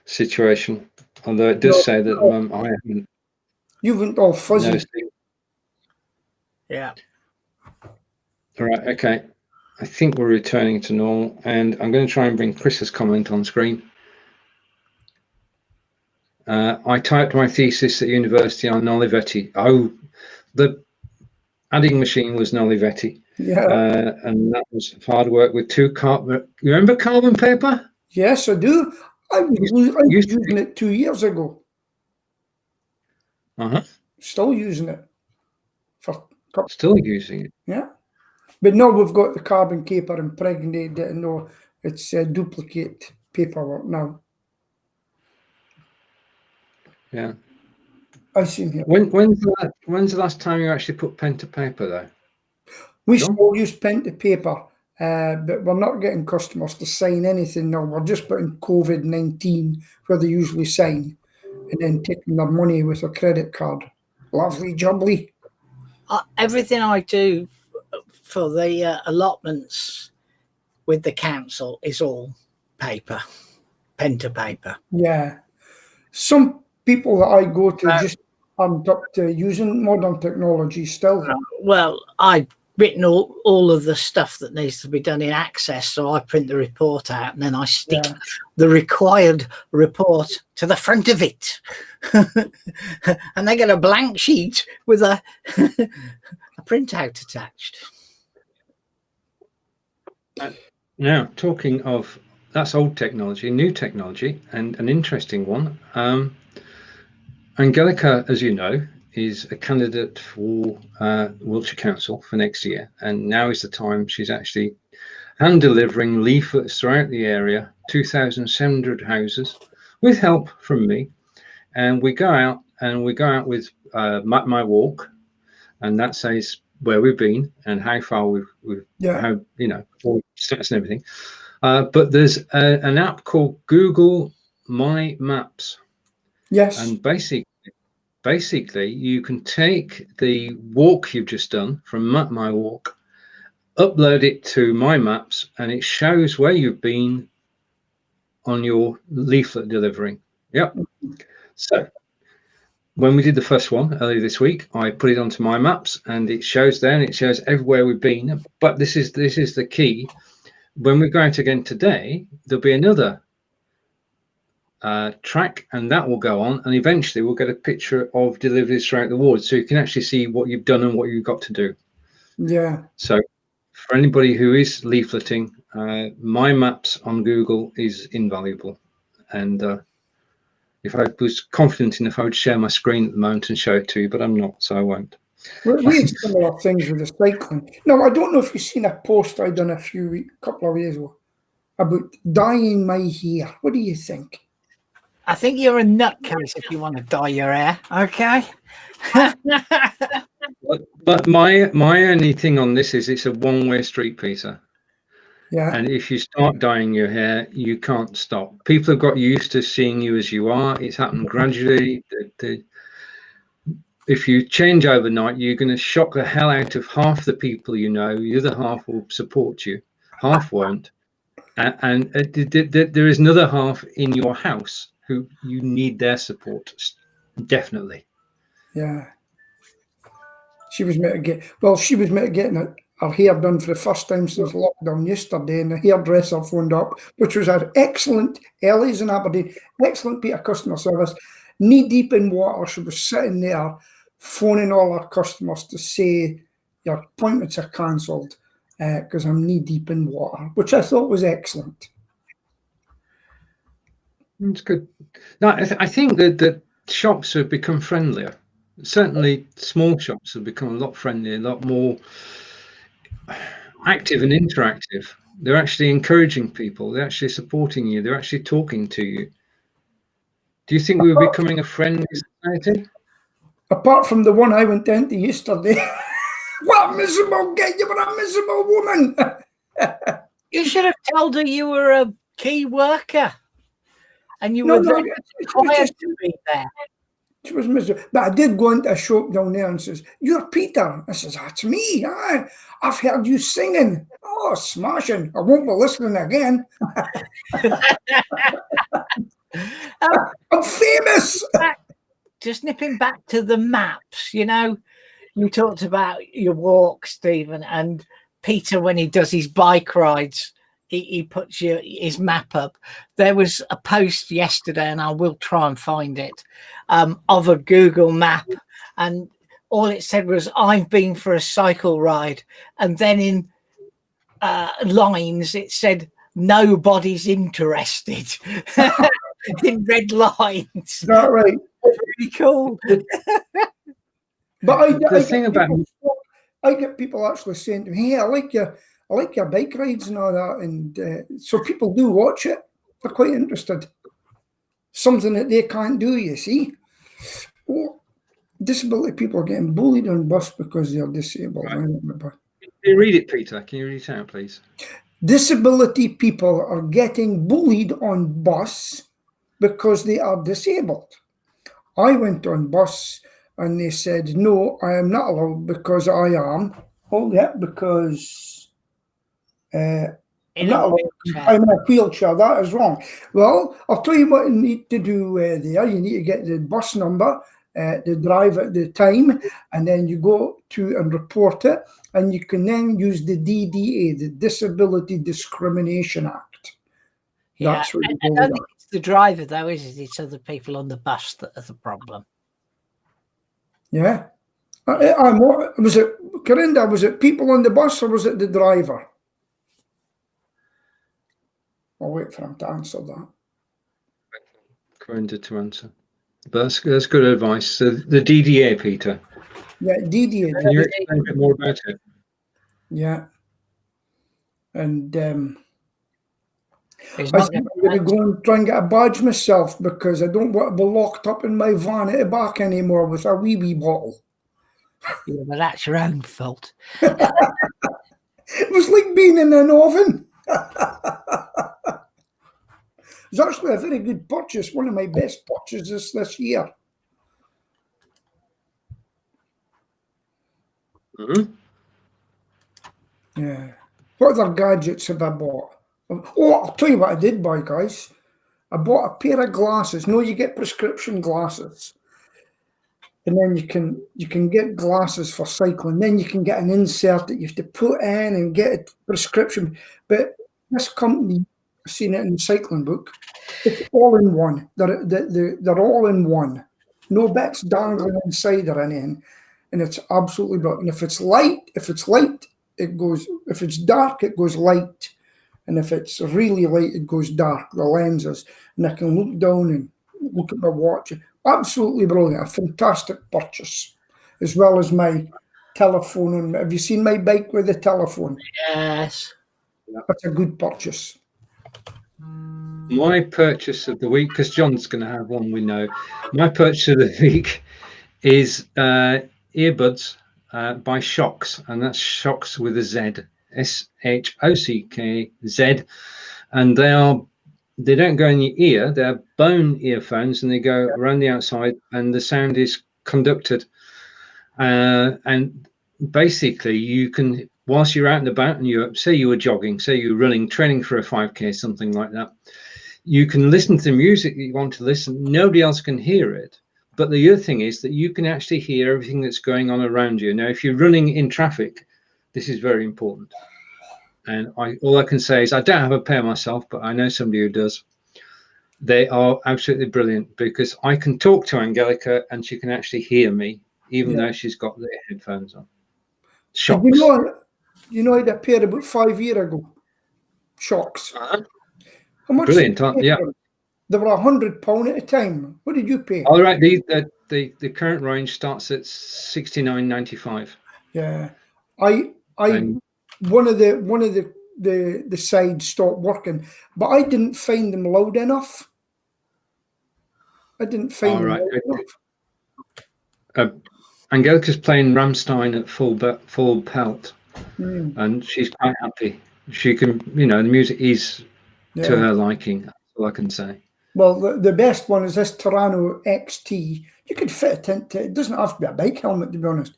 situation. Although it does say that I haven't. You went all fuzzy. noticed. Yeah. All right, okay. I think we're returning to normal, and I'm going to try and bring Chris's comment on screen. I typed my thesis at university on Olivetti. Oh, the adding machine was an Olivetti. Yeah. And that was hard work with 2 carbon. You remember carbon paper? Yes, I do. I was using it 2 years ago. Still using it. Still using it. Yeah. But now we've got the carbon paper impregnated it, and no, it's duplicate paperwork now. Yeah. I've seen here. When's the last time you actually put pen to paper, though? We still use pen to paper, but we're not getting customers to sign anything now. We're just putting COVID-19 where they usually sign, and then taking their money with a credit card. Lovely jubbly. Everything I do for the allotments with the council is all paper, pen to paper. Yeah. Some people that I go to just aren't up to using modern technology still. Well, I've written all of the stuff that needs to be done in Access, so I print the report out and then I stick the required report to the front of it. And they get a blank sheet with a printout attached. Now, talking of, that's old technology, new technology, and an interesting one. Angelica, as you know, is a candidate for Wiltshire Council for next year, and now is the time she's actually hand delivering leaflets throughout the area, 2,700 houses, with help from me. And we go out with Map My Walk, and that says where we've been and how far we've how, you know, all stats and everything. But there's an app called Google My Maps. Yes. And basically you can take the walk you've just done from Map My Walk, upload it to My Maps, and it shows where you've been on your leaflet delivering. Yep. So when we did the first one earlier this week, I put it onto My Maps, and it shows there, and it shows everywhere we've been. But this is the key. When we go out again today, there'll be another track, and that will go on, and eventually we'll get a picture of deliveries throughout the ward, so you can actually see what you've done and what you've got to do. Yeah. So for anybody who is leafleting, My Maps on Google is invaluable. And if I was confident enough, I would share my screen at the moment and show it to you, but I'm not, so I won't. We had similar things with the cycling. Now, I don't know if you've seen a post I done a couple of years ago about dyeing my hair. What do you think? I think you're a nutcase if you want to dye your hair, okay? But my only thing on this is it's a one-way street, Peter. Yeah. And if you start dyeing your hair, you can't stop. People have got used to seeing you as you are. It's happened gradually. If you change overnight, you're going to shock the hell out of half the people you know. The other half will support you, half won't. And there is another half in your house who you need their support, definitely. Yeah. She was meant to getting her hair done for the first time since lockdown yesterday, and the hairdresser phoned up, which was an excellent, Healey's in Aberdeen, excellent bit of customer service, knee deep in water. She was sitting there phoning all our customers to say your appointments are cancelled because I'm knee deep in water, which I thought was excellent. It's good. No, I think that shops have become friendlier. Certainly small shops have become a lot friendlier, a lot more active and interactive. They're actually encouraging people. They're actually supporting you. They're actually talking to you. Do you think we were becoming a friendly society? Apart from the one I went down to yesterday. What a miserable get! You were a miserable woman. You should have told her you were a key worker and you were required to be there. She was miserable. But I did go into a shop down there and says, "You're Peter." I says, "That's me. I've heard you singing." "Oh, smashing. I won't be listening again." I'm famous. Just nipping back to the maps, you know, you talked about your walk, Stephen, and Peter, when he does his bike rides, he puts his map up. There was a post yesterday, and I will try and find it, of a Google map, and all it said was, "I've been for a cycle ride," and then in lines it said, "Nobody's interested," in red lines. Is that right? Really cool. But I get people actually saying to me, "Hey, I like your bike rides and all that," and so people do watch it. They're quite interested. Something that they can't do, you see. Oh, disability people are getting bullied on bus because they're disabled. Right. I remember. Can you read it, Peter? Can you read it out, please? Disability people are getting bullied on bus because they are disabled. I went on bus and they said, "No, I am not allowed because I am." Oh, yeah, because I'm not allowed. I'm in a wheelchair. That is wrong. Well, I'll tell you what you need to do there. You need to get the bus number, the driver at the time, and then you go to and report it, and you can then use the DDA, the Disability Discrimination Act. Yeah, That's what you I go don't with. think it's the driver, though, is it? It's other people on the bus that are the problem. Yeah. Was it, Corinda, was it people on the bus or was it the driver? I'll wait for him to answer that. Corinda to answer. But that's good advice. So the DDA, Peter. Yeah, DDA. Can you explain a bit more about it? Yeah. And He's I not think gonna I'm going to go and try and get a badge myself because I don't want to be locked up in my van at the back anymore with a wee bottle. Yeah, but that's your own fault. It was like being in an oven. It was actually a very good purchase, one of my best purchases this year. Mm-hmm. Yeah. What other gadgets have I bought? Oh, I'll tell you what I did buy, guys. I bought a pair of glasses. No, you get prescription glasses. And then you can get glasses for cycling. Then you can get an insert that you have to put in and get a prescription. But this company, I've seen it in the cycling book, it's all in one. They're all in one. No bits dangling inside or anything. And it's absolutely brilliant. And if it's light, it goes, if it's dark, it goes light. And if it's really light, it goes dark, the lenses. And I can look down and look at my watch. Absolutely brilliant. A fantastic purchase. As well as my telephone. Have you seen my bike with the telephone? Yes. That's a good purchase. My purchase of the week, because John's going to have one, we know. My purchase of the week is earbuds by Shocks, and that's Shocks with a Z, SHOCKZ, and they don't go in your ear. They're bone earphones, and they go around the outside, and the sound is conducted. And basically, you can, whilst you're out and about, and say you were jogging, say you were running, training for a 5K, something like that, you can listen to the music that you want to listen. Nobody else can hear it. But the other thing is that you can actually hear everything that's going on around you. Now, if you're running in traffic, this is very important. And all I can say is I don't have a pair myself, but I know somebody who does. They are absolutely brilliant because I can talk to Angelica and she can actually hear me, even though she's got the headphones on. Shocks. You know, I had a pair about 5 years ago. Shocks. Uh-huh. How much? Brilliant, yeah. They were £100 at a time. What did you pay? All right, the current range starts at $69.95. Yeah, one of the sides stopped working, but I didn't find them loud enough. I didn't find them loud enough. Angelica's playing Rammstein at full pelt, and she's quite happy. She can, the music is to her liking. That's all I can say. Well, the best one is this Terrano XT. You could fit it into, it doesn't have to be a bike helmet, to be honest.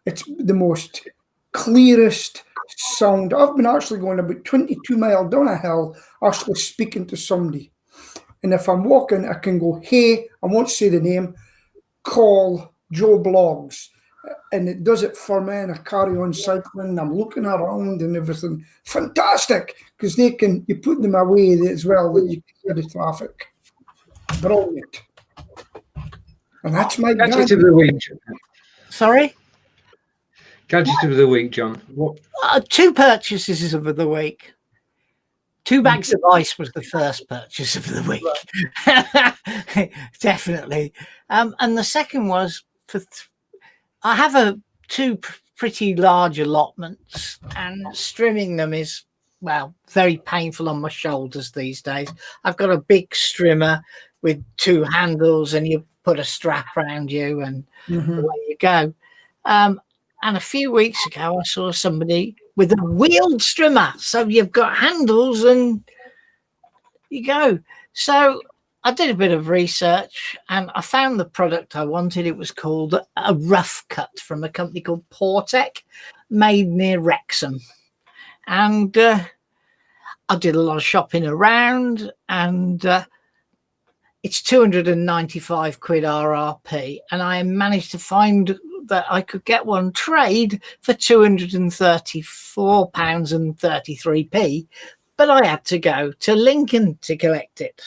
It's the most clearest sound. I've been actually going about 22 miles down a hill, actually speaking to somebody. And if I'm walking, I can go, "Hey," I won't say the name, "call Joe Blogs." and it does it for me, and I carry on cycling. I'm looking around and everything. Fantastic, because you put them away as well that you can hear the traffic. Brilliant. And that's my Gadget of the week. Sorry? Gadget of the week, John. What? 2 purchases of the week. 2 bags of ice was the first purchase of the week. Definitely. And the second was I have 2 pretty large allotments, and strimming them is, well, very painful on my shoulders these days. I've got a big strimmer with 2 handles, and you put a strap around you, and away you go. And a few weeks ago, I saw somebody with a wheeled strimmer. So you've got handles and you go. So I did a bit of research and I found the product I wanted. It was called a rough cut from a company called Portec, made near Wrexham. And I did a lot of shopping around, and it's 295 quid RRP. And I managed to find that I could get one trade for £234.33, but I had to go to Lincoln to collect it.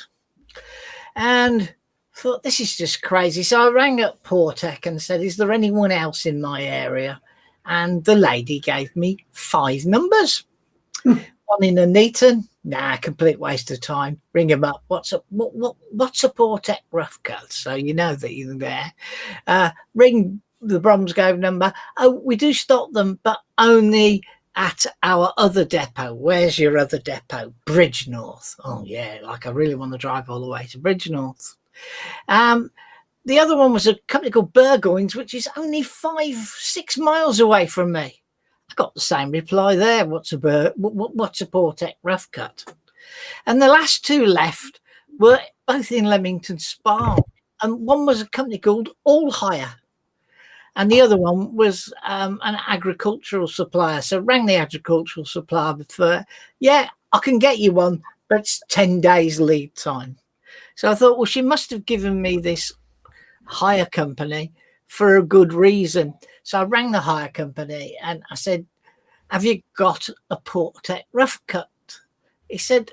And thought, this is just crazy. So I rang up Portec and said, is there anyone else in my area? And the lady gave me 5 numbers. One in Nuneaton. Nah, complete waste of time. Ring him up. What's a Portec rough cut? So you know that you're there. Ring the Bromsgrove number. Oh, we do stock them, but only at our other depot. Where's your other depot? Bridgenorth. Oh yeah, like I really want to drive all the way to Bridgenorth. The other one was a company called Burgoyne's, which is only 5-6 miles away from me. I got the same reply there. What's a Portec rough cut? And the last 2 left were both in Leamington Spa, and one was a company called All Hire, and the other one was an agricultural supplier. So I rang the agricultural supplier for, yeah, I can get you one, but it's 10 days lead time. So I thought, well, she must have given me this hire company for a good reason. So I rang the hire company and I said, have you got a Portec rough cut? He said,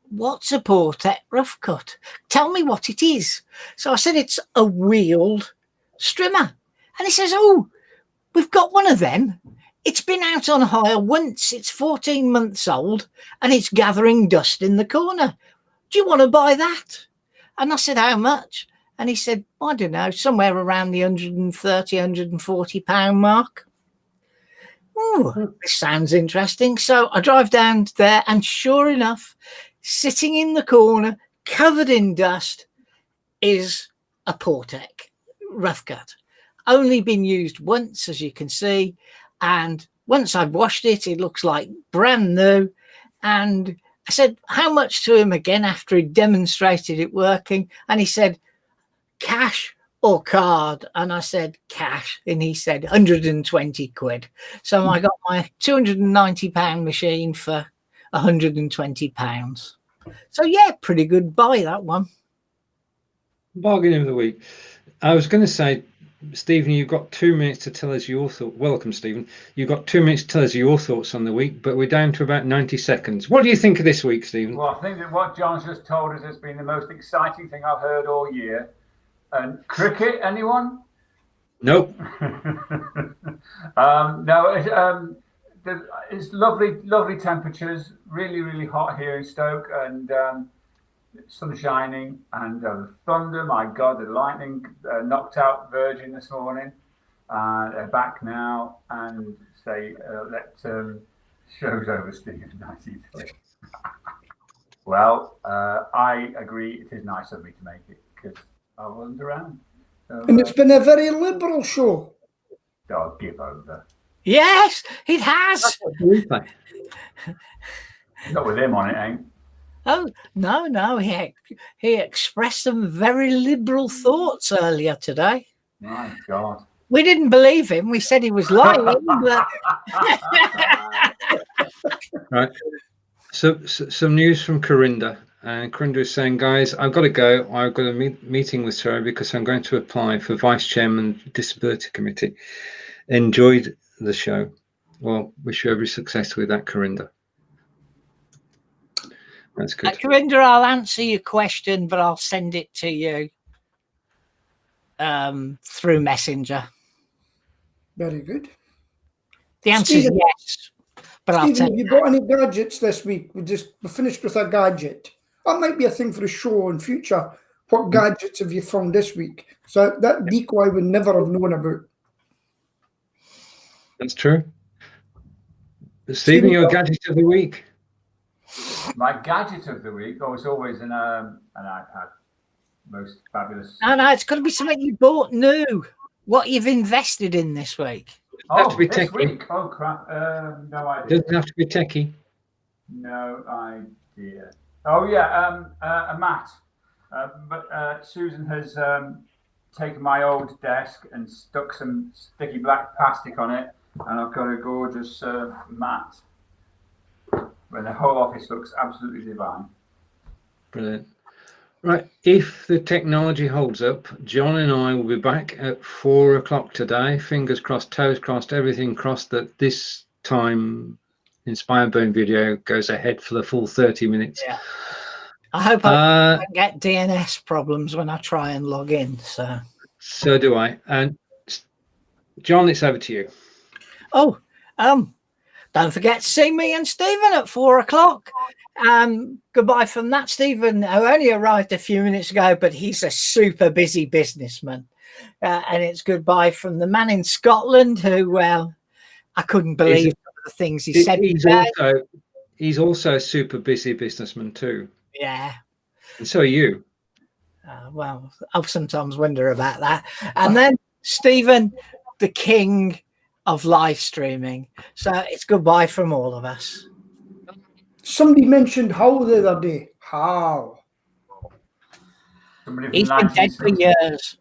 what's a Portec rough cut? Tell me what it is. So I said, it's a wheeled strimmer. And he says, oh, we've got one of them. It's been out on hire once. It's 14 months old and it's gathering dust in the corner. Do you want to buy that? And I said, how much? And he said, I don't know, somewhere around the £130–140 mark. Oh, this sounds interesting. So I drive down there and sure enough, sitting in the corner, covered in dust, is a Portec rough cut. Only been used once, as you can see. And once I've washed it, it looks like brand new. And I said, how much to him again after he demonstrated it working? And he said, cash or card? And I said, cash. And he said, 120 quid. So I got my £290 machine for £120. So yeah, pretty good buy, that one. Bargain of the week. I was going to say, Stephen, you've got 2 minutes to tell us your thoughts. Welcome, Stephen. You've got 2 minutes to tell us your thoughts on the week, but we're down to about 90 seconds. What do you think of this week, Stephen? Well, I think that what John's just told us has been the most exciting thing I've heard all year. And cricket, anyone? Nope. No, it's lovely temperatures. Really, really hot here in Stoke, and sun shining, and the thunder. My God, the lightning knocked out Virgin this morning. They're back now, and let show's over, Stephen. 93. Well, I agree. It is nice of me to make it because I wasn't around. So, and it's been a very liberal show. I'll give over. Yes, it has. Not with him on it, ain't. Oh, no. He expressed some very liberal thoughts earlier today. My God. We didn't believe him. We said he was lying. But... Right. So some news from Corinda. And Corinda is saying, guys, I've got to go. I've got a meeting with Sarah because I'm going to apply for Vice Chairman Disability Committee. enjoyed the show. Well, wish you every success with that, Corinda. That's good. Corinda, I'll answer your question, but I'll send it to you through Messenger. Very good. The answer is yes, but I'll Stephen, tell have you. you bought any gadgets this week? We finished with a gadget. That might be a thing for the show in future. What gadgets have you found this week? So that decoy would never have known about. That's true. Stephen, your gadget of the week. My gadget of the week was always an iPad. Most fabulous. No, it's got to be something you bought new. What you've invested in this week. Have to be this techie. week? Oh, crap. No idea. Doesn't have to be techie. No idea. Oh, yeah, a mat. But Susan has taken my old desk and stuck some sticky black plastic on it, and I've got a gorgeous mat where the whole office looks absolutely divine. Brilliant. Right, if the technology holds up, John and I will be back at 4 o'clock today. Fingers crossed, toes crossed, everything crossed that this time Inspired Burn video goes ahead for the full 30 minutes. Yeah. I hope I don't get DNS problems when I try and log in. So do I. And John, it's over to you. Oh, don't forget to see me and Stephen at 4 o'clock. Goodbye from that Stephen, who only arrived a few minutes ago, but he's a super busy businessman. And it's goodbye from the man in Scotland who, well, I couldn't believe the things he said. He's also a super busy businessman too. Yeah. And so are you. Well, I'll sometimes wonder about that. And then Stephen, the king of live streaming. So it's goodbye from all of us. Somebody mentioned how the other day. How? He's been dead for years.